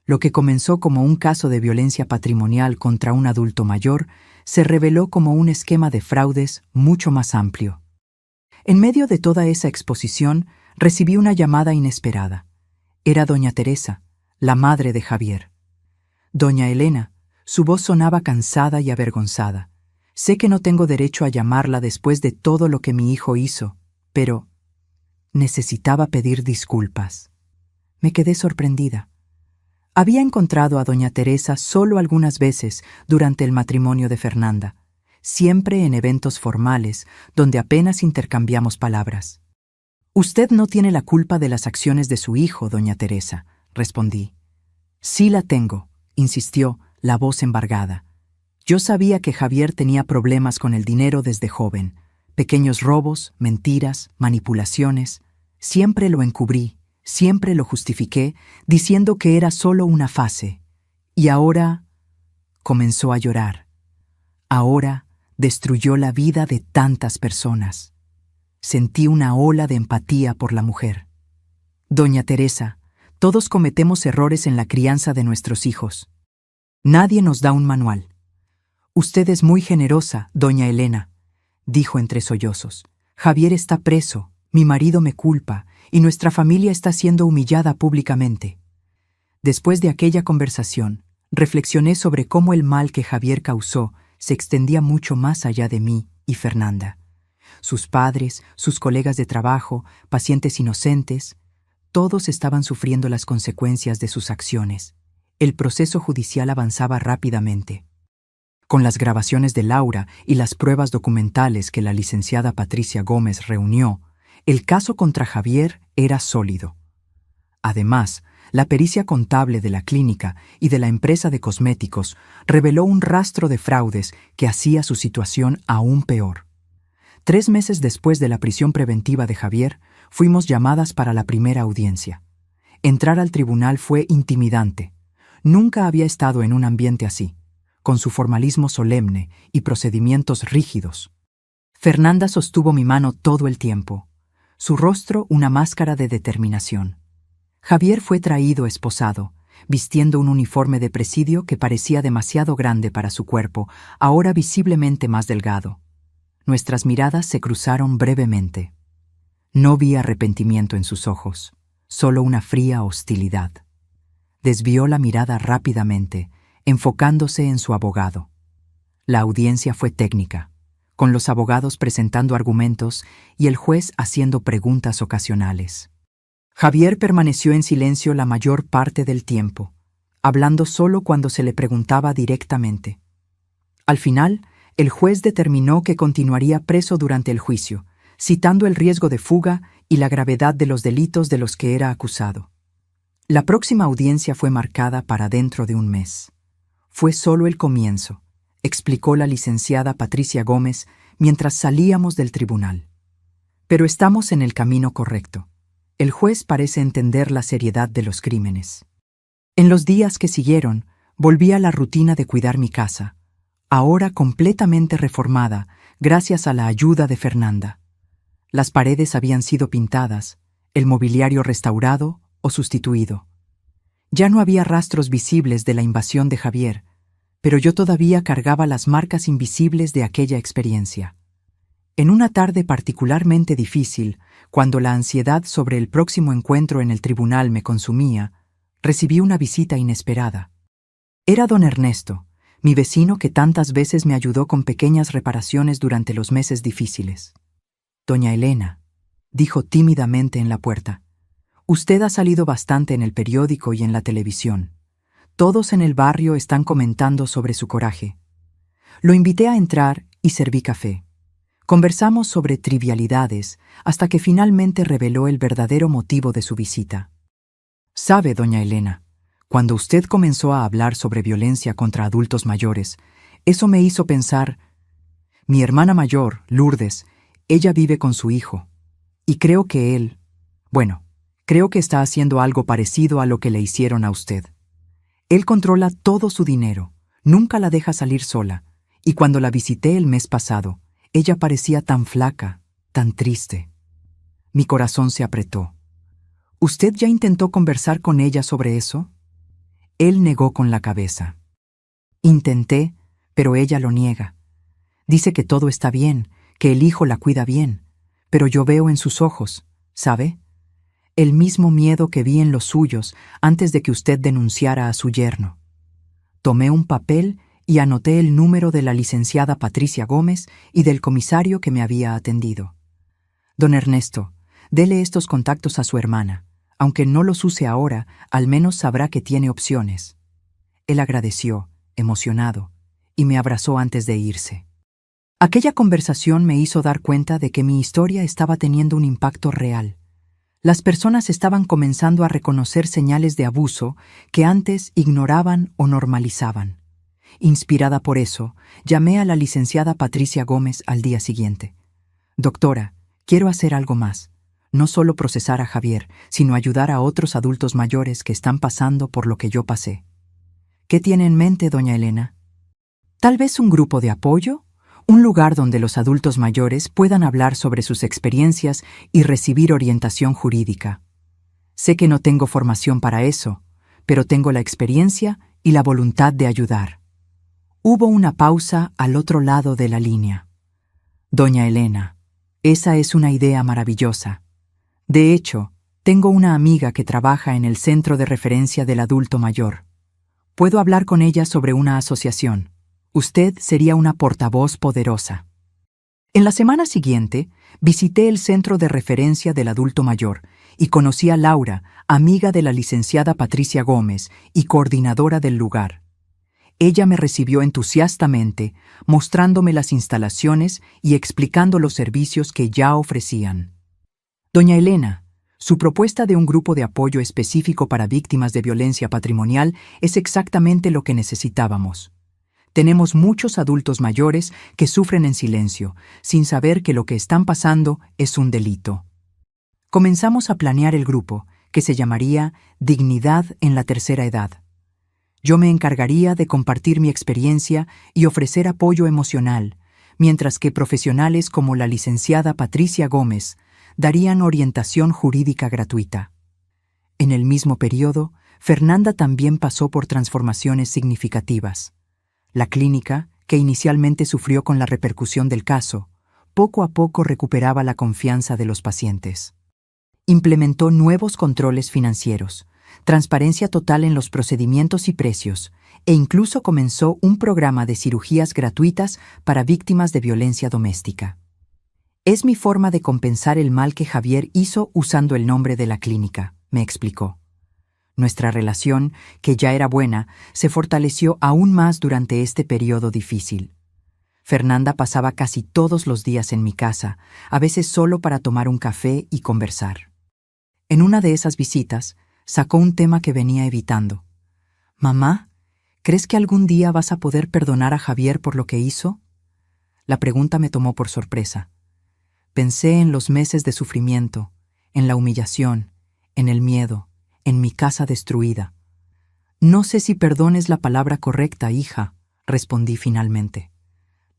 Lo que comenzó como un caso de violencia patrimonial contra un adulto mayor se reveló como un esquema de fraudes mucho más amplio. En medio de toda esa exposición, recibí una llamada inesperada. Era doña Teresa, la madre de Javier. Doña Elena, su voz sonaba cansada y avergonzada. Sé que no tengo derecho a llamarla después de todo lo que mi hijo hizo, pero necesitaba pedir disculpas. Me quedé sorprendida. Había encontrado a doña Teresa solo algunas veces durante el matrimonio de Fernanda, siempre en eventos formales donde apenas intercambiamos palabras. «Usted no tiene la culpa de las acciones de su hijo, doña Teresa», respondí. «Sí la tengo», insistió, la voz embargada. Yo sabía que Javier tenía problemas con el dinero desde joven. Pequeños robos, mentiras, manipulaciones. Siempre lo encubrí, siempre lo justifiqué, diciendo que era solo una fase. Y ahora comenzó a llorar. Ahora destruyó la vida de tantas personas. Sentí una ola de empatía por la mujer. Doña Teresa, todos cometemos errores en la crianza de nuestros hijos. Nadie nos da un manual. Usted es muy generosa, doña Elena, dijo entre sollozos. Javier está preso, mi marido me culpa, y nuestra familia está siendo humillada públicamente. Después de aquella conversación, reflexioné sobre cómo el mal que Javier causó se extendía mucho más allá de mí y Fernanda. Sus padres, sus colegas de trabajo, pacientes inocentes, todos estaban sufriendo las consecuencias de sus acciones. El proceso judicial avanzaba rápidamente. Con las grabaciones de Laura y las pruebas documentales que la licenciada Patricia Gómez reunió, el caso contra Javier era sólido. Además, la pericia contable de la clínica y de la empresa de cosméticos reveló un rastro de fraudes que hacía su situación aún peor. 3 meses después de la prisión preventiva de Javier, fuimos llamadas para la primera audiencia. Entrar al tribunal fue intimidante. Nunca había estado en un ambiente así, con su formalismo solemne y procedimientos rígidos. Fernanda sostuvo mi mano todo el tiempo, su rostro una máscara de determinación. Javier fue traído esposado, vistiendo un uniforme de presidio que parecía demasiado grande para su cuerpo, ahora visiblemente más delgado. Nuestras miradas se cruzaron brevemente. No vi arrepentimiento en sus ojos, solo una fría hostilidad. Desvió la mirada rápidamente, enfocándose en su abogado. La audiencia fue técnica, con los abogados presentando argumentos y el juez haciendo preguntas ocasionales. Javier permaneció en silencio la mayor parte del tiempo, hablando solo cuando se le preguntaba directamente. Al final, el juez determinó que continuaría preso durante el juicio, citando el riesgo de fuga y la gravedad de los delitos de los que era acusado. La próxima audiencia fue marcada para dentro de un mes. Fue solo el comienzo, explicó la licenciada Patricia Gómez mientras salíamos del tribunal. Pero estamos en el camino correcto. El juez parece entender la seriedad de los crímenes. En los días que siguieron, volví a la rutina de cuidar mi casa, ahora completamente reformada gracias a la ayuda de Fernanda. Las paredes habían sido pintadas, el mobiliario restaurado o sustituido. Ya no había rastros visibles de la invasión de Javier, pero yo todavía cargaba las marcas invisibles de aquella experiencia. En una tarde particularmente difícil, cuando la ansiedad sobre el próximo encuentro en el tribunal me consumía, recibí una visita inesperada. Era don Ernesto, mi vecino que tantas veces me ayudó con pequeñas reparaciones durante los meses difíciles. «Doña Elena», dijo tímidamente en la puerta, «usted ha salido bastante en el periódico y en la televisión. Todos en el barrio están comentando sobre su coraje». Lo invité a entrar y serví café. Conversamos sobre trivialidades hasta que finalmente reveló el verdadero motivo de su visita. «Sabe, doña Elena, cuando usted comenzó a hablar sobre violencia contra adultos mayores, eso me hizo pensar, mi hermana mayor, Lourdes, ella vive con su hijo, y creo que él, creo que está haciendo algo parecido a lo que le hicieron a usted. Él controla todo su dinero, Nunca la deja salir sola, y cuando la visité el mes pasado, ella parecía tan flaca, tan triste. Mi corazón se apretó. ¿Usted ya intentó conversar con ella sobre eso? Él negó con la cabeza. Intenté, pero ella lo niega. Dice que todo está bien, que el hijo la cuida bien, pero yo veo en sus ojos, ¿sabe? El mismo miedo que vi en los suyos antes de que usted denunciara a su yerno. Tomé un papel y anoté el número de la licenciada Patricia Gómez y del comisario que me había atendido. Don Ernesto, dele estos contactos a su hermana. Aunque no los use ahora, al menos sabrá que tiene opciones. Él agradeció, emocionado, y me abrazó antes de irse. Aquella conversación me hizo dar cuenta de que mi historia estaba teniendo un impacto real. Las personas estaban comenzando a reconocer señales de abuso que antes ignoraban o normalizaban. Inspirada por eso, llamé a la licenciada Patricia Gómez al día siguiente. Doctora, quiero hacer algo más. No solo procesar a Javier, sino ayudar a otros adultos mayores que están pasando por lo que yo pasé. ¿Qué tiene en mente, doña Elena? ¿Tal vez un grupo de apoyo? Un lugar donde los adultos mayores puedan hablar sobre sus experiencias y recibir orientación jurídica. Sé que no tengo formación para eso, pero tengo la experiencia y la voluntad de ayudar. Hubo una pausa al otro lado de la línea. Doña Elena, esa es una idea maravillosa. De hecho, tengo una amiga que trabaja en el Centro de Referencia del Adulto Mayor. Puedo hablar con ella sobre una asociación. Usted sería una portavoz poderosa. En la semana siguiente, visité el Centro de Referencia del Adulto Mayor y conocí a Laura, amiga de la licenciada Patricia Gómez y coordinadora del lugar. Ella me recibió entusiastamente, mostrándome las instalaciones y explicando los servicios que ya ofrecían. Doña Elena, su propuesta de un grupo de apoyo específico para víctimas de violencia patrimonial es exactamente lo que necesitábamos. Tenemos muchos adultos mayores que sufren en silencio, sin saber que lo que están pasando es un delito. Comenzamos a planear el grupo, que se llamaría Dignidad en la Tercera Edad. Yo me encargaría de compartir mi experiencia y ofrecer apoyo emocional, mientras que profesionales como la licenciada Patricia Gómez darían orientación jurídica gratuita. En el mismo periodo, Fernanda también pasó por transformaciones significativas. La clínica, que inicialmente sufrió con la repercusión del caso, poco a poco recuperaba la confianza de los pacientes. Implementó nuevos controles financieros, transparencia total en los procedimientos y precios, e incluso comenzó un programa de cirugías gratuitas para víctimas de violencia doméstica. Es mi forma de compensar el mal que Javier hizo usando el nombre de la clínica, me explicó. Nuestra relación, que ya era buena, se fortaleció aún más durante este periodo difícil. Fernanda pasaba casi todos los días en mi casa, a veces solo para tomar un café y conversar. En una de esas visitas, sacó un tema que venía evitando. «Mamá, ¿crees que algún día vas a poder perdonar a Javier por lo que hizo?» La pregunta me tomó por sorpresa. Pensé en los meses de sufrimiento, en la humillación, en el miedo, en mi casa destruida. «No sé si perdón es la palabra correcta, hija», respondí finalmente.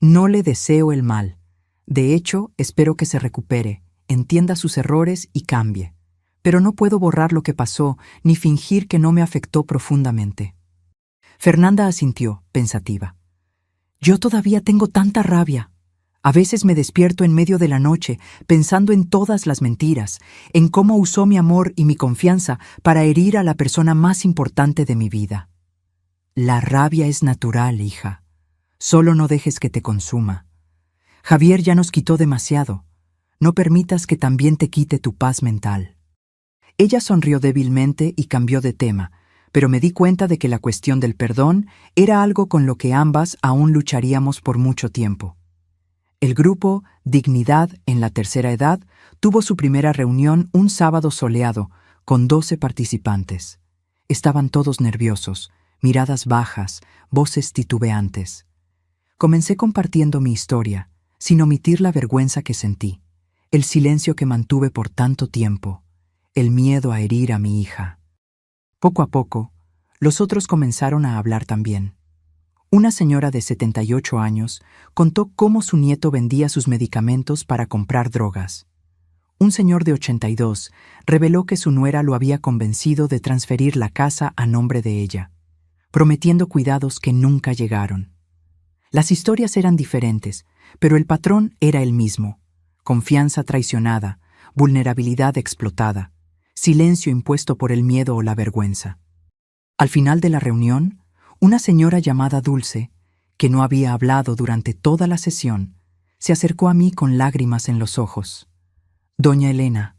«No le deseo el mal. De hecho, espero que se recupere, entienda sus errores y cambie. Pero no puedo borrar lo que pasó ni fingir que no me afectó profundamente». Fernanda asintió, pensativa. «Yo todavía tengo tanta rabia. A veces me despierto en medio de la noche pensando en todas las mentiras, en cómo usó mi amor y mi confianza para herir a la persona más importante de mi vida. La rabia es natural, hija. Solo no dejes que te consuma. Javier ya nos quitó demasiado. No permitas que también te quite tu paz mental». Ella sonrió débilmente y cambió de tema, pero me di cuenta de que la cuestión del perdón era algo con lo que ambas aún lucharíamos por mucho tiempo. El grupo Dignidad en la Tercera Edad tuvo su primera reunión un sábado soleado, con 12 participantes. Estaban todos nerviosos, miradas bajas, voces titubeantes. Comencé compartiendo mi historia, sin omitir la vergüenza que sentí, el silencio que mantuve por tanto tiempo, el miedo a herir a mi hija. Poco a poco, los otros comenzaron a hablar también. Una señora de 78 años contó cómo su nieto vendía sus medicamentos para comprar drogas. Un señor de 82 reveló que su nuera lo había convencido de transferir la casa a nombre de ella, prometiendo cuidados que nunca llegaron. Las historias eran diferentes, pero el patrón era el mismo: confianza traicionada, vulnerabilidad explotada, silencio impuesto por el miedo o la vergüenza. Al final de la reunión, una señora llamada Dulce, que no había hablado durante toda la sesión, se acercó a mí con lágrimas en los ojos. «Doña Elena,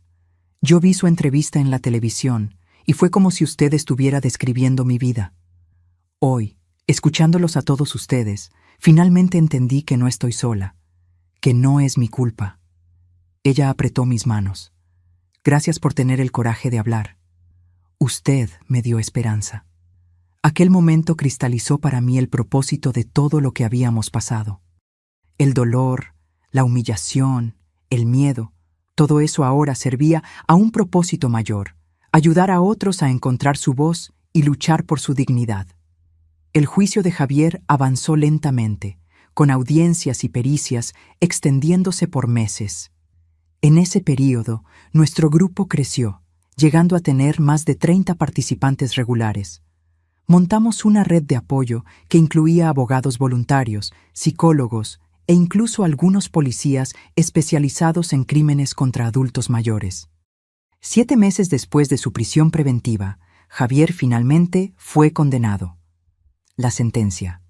yo vi su entrevista en la televisión y fue como si usted estuviera describiendo mi vida. Hoy, escuchándolos a todos ustedes, finalmente entendí que no estoy sola, que no es mi culpa». Ella apretó mis manos. «Gracias por tener el coraje de hablar. Usted me dio esperanza». Aquel momento cristalizó para mí el propósito de todo lo que habíamos pasado. El dolor, la humillación, el miedo, todo eso ahora servía a un propósito mayor: ayudar a otros a encontrar su voz y luchar por su dignidad. El juicio de Javier avanzó lentamente, con audiencias y pericias extendiéndose por meses. En ese período, nuestro grupo creció, llegando a tener más de 30 participantes regulares. Montamos una red de apoyo que incluía abogados voluntarios, psicólogos e incluso algunos policías especializados en crímenes contra adultos mayores. 7 meses después de su prisión preventiva, Javier finalmente fue condenado. La sentencia: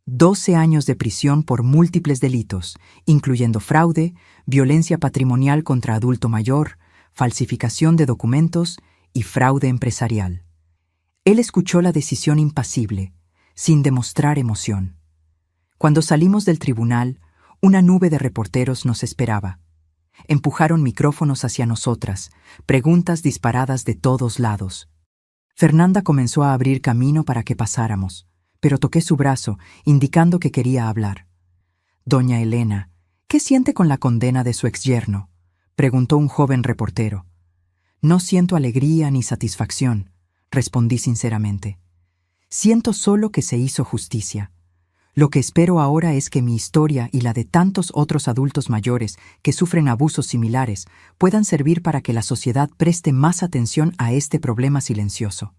12 años de prisión por múltiples delitos, incluyendo fraude, violencia patrimonial contra adulto mayor, falsificación de documentos y fraude empresarial. Él escuchó la decisión impasible, sin demostrar emoción. Cuando salimos del tribunal, una nube de reporteros nos esperaba. Empujaron micrófonos hacia nosotras, preguntas disparadas de todos lados. Fernanda comenzó a abrir camino para que pasáramos, pero toqué su brazo, indicando que quería hablar. «Doña Elena, ¿qué siente con la condena de su exyerno?», preguntó un joven reportero. «No siento alegría ni satisfacción», respondí sinceramente. «Siento solo que se hizo justicia. Lo que espero ahora es que mi historia y la de tantos otros adultos mayores que sufren abusos similares puedan servir para que la sociedad preste más atención a este problema silencioso».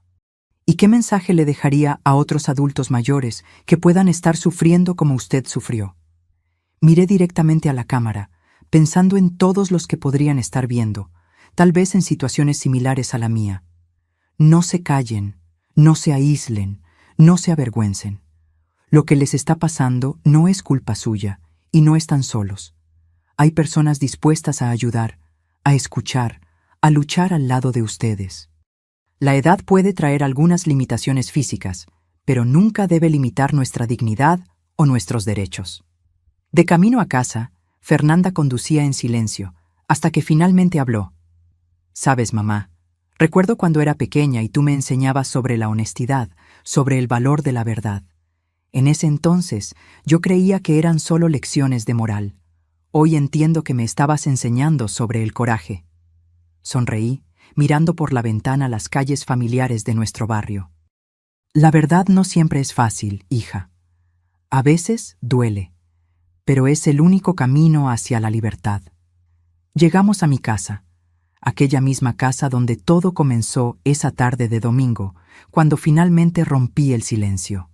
¿Y qué mensaje le dejaría a otros adultos mayores que puedan estar sufriendo como usted sufrió? Miré directamente a la cámara, pensando en todos los que podrían estar viendo, tal vez en situaciones similares a la mía. No se callen, no se aíslen, no se avergüencen. Lo que les está pasando no es culpa suya y no están solos. Hay personas dispuestas a ayudar, a escuchar, a luchar al lado de ustedes. La edad puede traer algunas limitaciones físicas, pero nunca debe limitar nuestra dignidad o nuestros derechos. De camino a casa, Fernanda conducía en silencio, hasta que finalmente habló. «Sabes, mamá, recuerdo cuando era pequeña y tú me enseñabas sobre la honestidad, sobre el valor de la verdad. En ese entonces, yo creía que eran solo lecciones de moral. Hoy entiendo que me estabas enseñando sobre el coraje». Sonreí, mirando por la ventana las calles familiares de nuestro barrio. «La verdad no siempre es fácil, hija. A veces duele, pero es el único camino hacia la libertad». Llegamos a mi casa, aquella misma casa donde todo comenzó esa tarde de domingo, cuando finalmente rompí el silencio.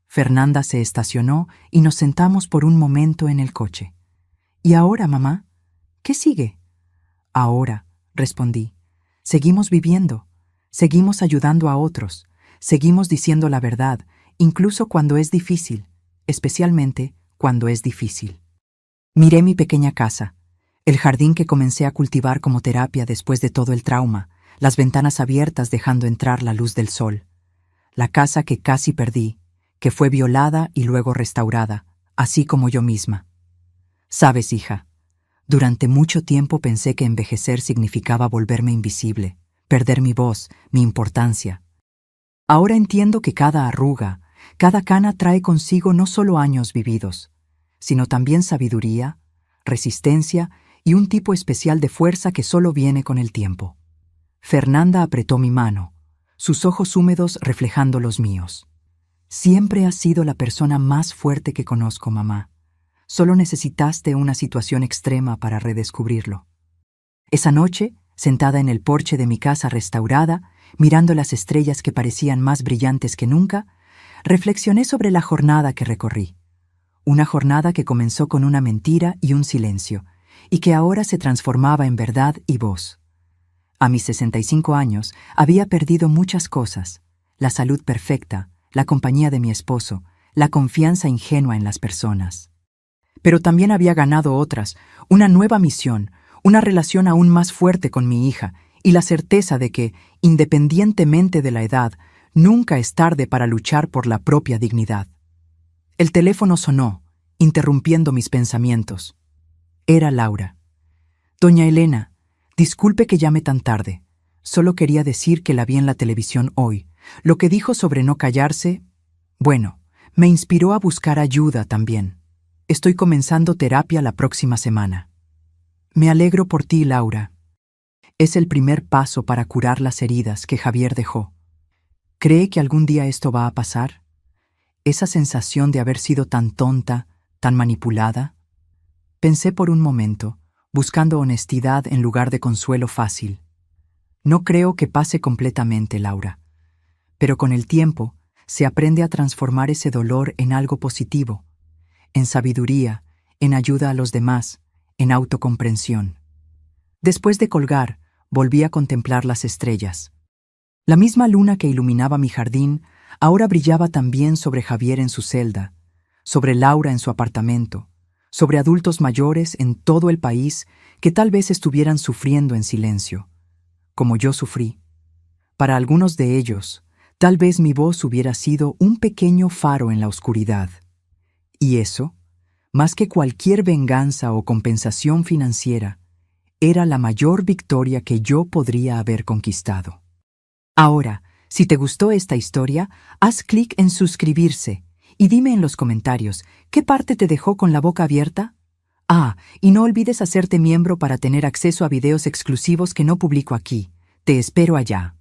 Fernanda se estacionó y nos sentamos por un momento en el coche. «¿Y ahora, mamá? ¿Qué sigue?» «Ahora», respondí, «seguimos viviendo, seguimos ayudando a otros, seguimos diciendo la verdad, incluso cuando es difícil, especialmente cuando es difícil». Miré mi pequeña casa, el jardín que comencé a cultivar como terapia después de todo el trauma, las ventanas abiertas dejando entrar la luz del sol. La casa que casi perdí, que fue violada y luego restaurada, así como yo misma. «Sabes, hija, durante mucho tiempo pensé que envejecer significaba volverme invisible, perder mi voz, mi importancia. Ahora entiendo que cada arruga, cada cana trae consigo no solo años vividos, sino también sabiduría, resistencia y un tipo especial de fuerza que solo viene con el tiempo». Fernanda apretó mi mano, sus ojos húmedos reflejando los míos. Siempre has sido la persona más fuerte que conozco, mamá. Solo necesitaste una situación extrema para redescubrirlo. Esa noche, sentada en el porche de mi casa restaurada, mirando las estrellas que parecían más brillantes que nunca, reflexioné sobre la jornada que recorrí. Una jornada que comenzó con una mentira y un silencio, y que ahora se transformaba en verdad y voz. A mis 65 años había perdido muchas cosas: la salud perfecta, la compañía de mi esposo, la confianza ingenua en las personas. Pero también había ganado otras, una nueva misión, una relación aún más fuerte con mi hija y la certeza de que, independientemente de la edad, nunca es tarde para luchar por la propia dignidad. El teléfono sonó, interrumpiendo mis pensamientos. Era Laura. Doña Elena, disculpe que llame tan tarde. Solo quería decir que la vi en la televisión hoy. Lo que dijo sobre no callarse, bueno, me inspiró a buscar ayuda también. Estoy comenzando terapia la próxima semana. Me alegro por ti, Laura. Es el primer paso para curar las heridas que Javier dejó. ¿Cree que algún día esto va a pasar? Esa sensación de haber sido tan tonta, tan manipulada. Pensé por un momento, buscando honestidad en lugar de consuelo fácil. No creo que pase completamente, Laura. Pero con el tiempo, se aprende a transformar ese dolor en algo positivo, en sabiduría, en ayuda a los demás, en autocomprensión. Después de colgar, volví a contemplar las estrellas. La misma luna que iluminaba mi jardín ahora brillaba también sobre Javier en su celda, sobre Laura en su apartamento, sobre adultos mayores en todo el país que tal vez estuvieran sufriendo en silencio, como yo sufrí. Para algunos de ellos, tal vez mi voz hubiera sido un pequeño faro en la oscuridad. Y eso, más que cualquier venganza o compensación financiera, era la mayor victoria que yo podría haber conquistado. Ahora, si te gustó esta historia, haz clic en suscribirse y dime en los comentarios, ¿qué parte te dejó con la boca abierta? Y no olvides hacerte miembro para tener acceso a videos exclusivos que no publico aquí. Te espero allá.